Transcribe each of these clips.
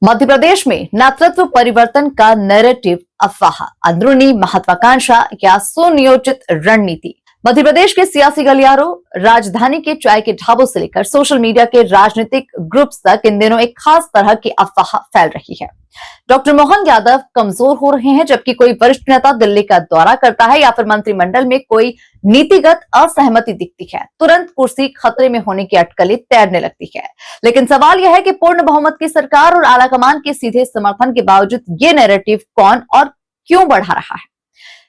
मध्य प्रदेश में नेतृत्व परिवर्तन का नैरेटिव अफवाह, अंदरूनी महत्वाकांक्षा या सुनियोजित रणनीति। मध्य प्रदेश के सियासी गलियारों, राजधानी के चाय के ढाबों से लेकर सोशल मीडिया के राजनीतिक ग्रुप्स तक इन दिनों एक खास तरह की अफवाह फैल रही है। डॉक्टर मोहन यादव कमजोर हो रहे हैं, जबकि कोई वरिष्ठ नेता दिल्ली का दौरा करता है या फिर मंत्रिमंडल में कोई नीतिगत असहमति दिखती है, तुरंत कुर्सी खतरे में होने की अटकलें तैरने लगती है। लेकिन सवाल यह है कि पूर्ण बहुमत की सरकार और आलाकमान के सीधे समर्थन के बावजूद ये नैरेटिव कौन और क्यों बढ़ा रहा है।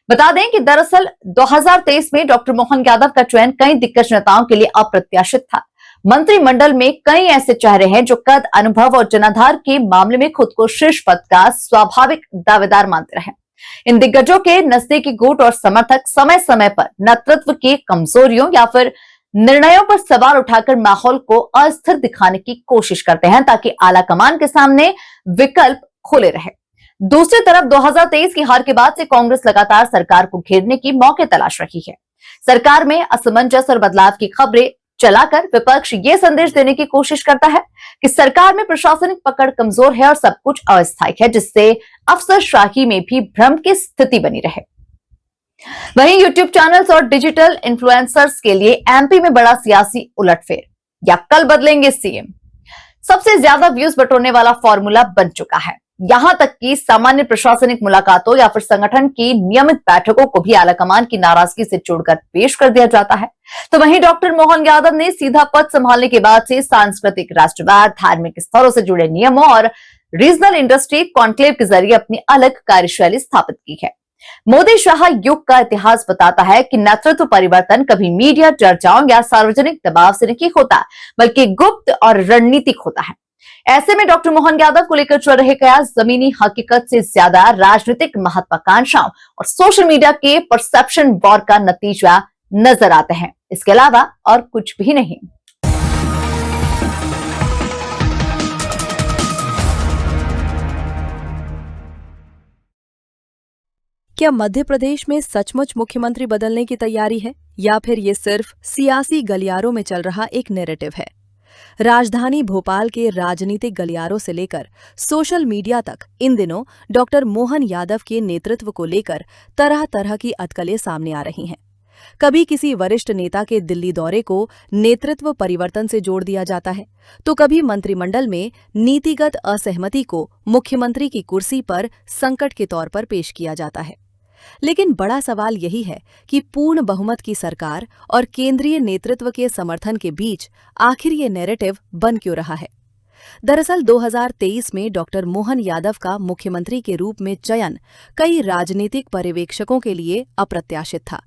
बता दें कि दरअसल 2023 में डॉक्टर मोहन यादव का चयन कई दिग्गज नेताओं के लिए अप्रत्याशित था। मंत्रिमंडल में कई ऐसे चेहरे हैं जो कद, अनुभव और जनाधार के मामले में खुद को शीर्ष पद का स्वाभाविक दावेदार मानते रहे। इन दिग्गजों के नजदीकी गुट और समर्थक समय समय पर नेतृत्व की कमजोरियों या फिर निर्णयों पर सवाल उठाकर माहौल को अस्थिर दिखाने की कोशिश करते हैं, ताकि आलाकमान के सामने विकल्प खुले रहे। दूसरी तरफ 2023 की हार के बाद से कांग्रेस लगातार सरकार को घेरने की मौके तलाश रही है। सरकार में असमंजस और बदलाव की खबरें चलाकर विपक्ष ये संदेश देने की कोशिश करता है कि सरकार में प्रशासनिक पकड़ कमजोर है और सब कुछ अस्थायी है, जिससे अफसरशाही में भी भ्रम की स्थिति बनी रहे। वहीं यूट्यूब चैनल्स और डिजिटल इन्फ्लुएंसर्स के लिए एमपी में बड़ा सियासी उलटफेर, या कल बदलेंगे सीएम। सबसे ज्यादा व्यूज बटोरने वाला फॉर्मूला बन चुका है। यहां तक कि सामान्य प्रशासनिक मुलाकातों या फिर संगठन की नियमित बैठकों को भी आलाकमान की नाराजगी से जोड़कर पेश कर दिया जाता है। तो वहीं डॉक्टर मोहन यादव ने सीधा पद संभालने के बाद से सांस्कृतिक, राष्ट्रवाद, धार्मिक स्थलों से जुड़े नियमों और रीजनल इंडस्ट्री कॉन्क्लेव के जरिए अपनी अलग कार्यशैली स्थापित की है। मोदी शाह युग का इतिहास बताता है कि नेतृत्व परिवर्तन कभी मीडिया चर्चाओं या सार्वजनिक दबाव से नहीं होता, बल्कि गुप्त और रणनीतिक होता है। ऐसे में डॉक्टर मोहन यादव को लेकर चल रहे कयास जमीनी हकीकत से ज्यादा राजनीतिक महत्वाकांक्षाओं और सोशल मीडिया के परसेप्शन वॉर का नतीजा नजर आते हैं, इसके अलावा और कुछ भी नहीं। क्या मध्य प्रदेश में सचमुच मुख्यमंत्री बदलने की तैयारी है, या फिर ये सिर्फ सियासी गलियारों में चल रहा एक नैरेटिव है? राजधानी भोपाल के राजनीतिक गलियारों से लेकर सोशल मीडिया तक इन दिनों डॉक्टर मोहन यादव के नेतृत्व को लेकर तरह तरह की अटकलें सामने आ रही हैं। कभी किसी वरिष्ठ नेता के दिल्ली दौरे को नेतृत्व परिवर्तन से जोड़ दिया जाता है, तो कभी मंत्रिमंडल में नीतिगत असहमति को मुख्यमंत्री की कुर्सी पर संकट के तौर पर पेश किया जाता है। लेकिन बड़ा सवाल यही है कि पूर्ण बहुमत की सरकार और केंद्रीय नेतृत्व के समर्थन के बीच आखिर ये नैरेटिव बन क्यों रहा है? दरअसल 2023 में डॉक्टर मोहन यादव का मुख्यमंत्री के रूप में चयन कई राजनीतिक पर्यवेक्षकों के लिए अप्रत्याशित था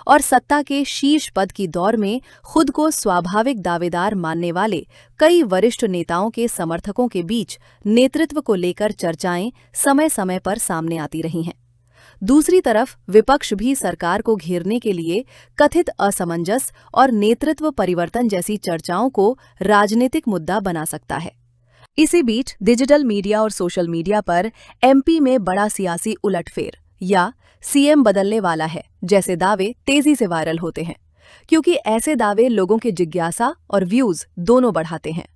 और सत्ता के शीर्ष पद की दौड़ में खुद को स्वाभाविक दावेदार मानने वाले कई वरिष्ठ नेताओं के समर्थकों के बीच नेतृत्व को लेकर चर्चाएं समय समय पर सामने आती रही हैं। दूसरी तरफ विपक्ष भी सरकार को घेरने के लिए कथित असमंजस और नेतृत्व परिवर्तन जैसी चर्चाओं को राजनीतिक मुद्दा बना सकता है। इसी बीच डिजिटल मीडिया और सोशल मीडिया पर एमपी में बड़ा सियासी उलटफेर या सीएम बदलने वाला है जैसे दावे तेजी से वायरल होते हैं, क्योंकि ऐसे दावे लोगों की जिज्ञासा और व्यूज दोनों बढ़ाते हैं।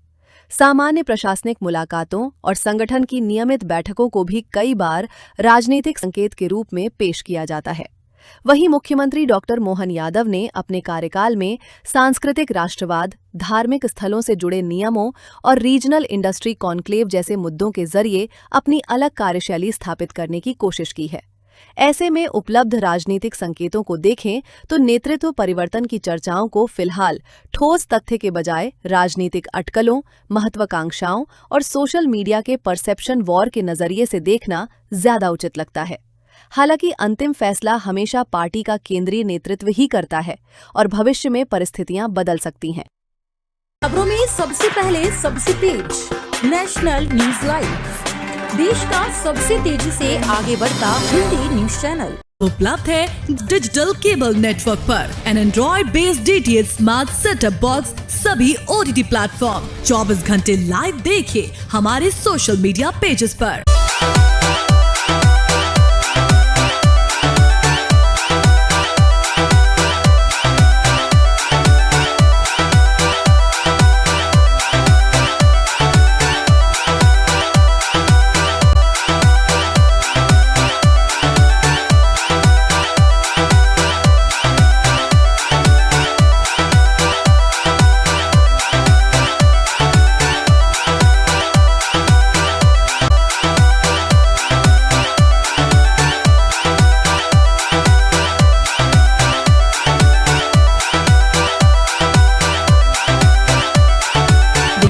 सामान्य प्रशासनिक मुलाकातों और संगठन की नियमित बैठकों को भी कई बार राजनीतिक संकेत के रूप में पेश किया जाता है। वहीं मुख्यमंत्री डॉक्टर मोहन यादव ने अपने कार्यकाल में सांस्कृतिक राष्ट्रवाद, धार्मिक स्थलों से जुड़े नियमों और रीजनल इंडस्ट्री कॉन्क्लेव जैसे मुद्दों के जरिए अपनी अलग कार्यशैली स्थापित करने की कोशिश की है। ऐसे में उपलब्ध राजनीतिक संकेतों को देखें तो नेतृत्व परिवर्तन की चर्चाओं को फिलहाल ठोस तथ्य के बजाय राजनीतिक अटकलों, महत्वाकांक्षाओं और सोशल मीडिया के परसेप्शन वॉर के नजरिए से देखना ज्यादा उचित लगता है। हालांकि अंतिम फैसला हमेशा पार्टी का केंद्रीय नेतृत्व ही करता है और भविष्य में परिस्थितियां बदल सकती हैं। खबरों में सबसे पहले सबसे तेज नेशनल न्यूज लाइव, देश का सबसे तेजी से आगे बढ़ता हिंदी न्यूज चैनल उपलब्ध है डिजिटल केबल नेटवर्क पर an android based DTH smart setup box सभी OTT प्लेटफॉर्म 24 घंटे लाइव देखिए हमारे सोशल मीडिया पेजेस पर।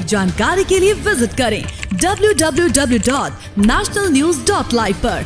अधिक जानकारी के लिए विजिट करें www.nationalnews.live पर।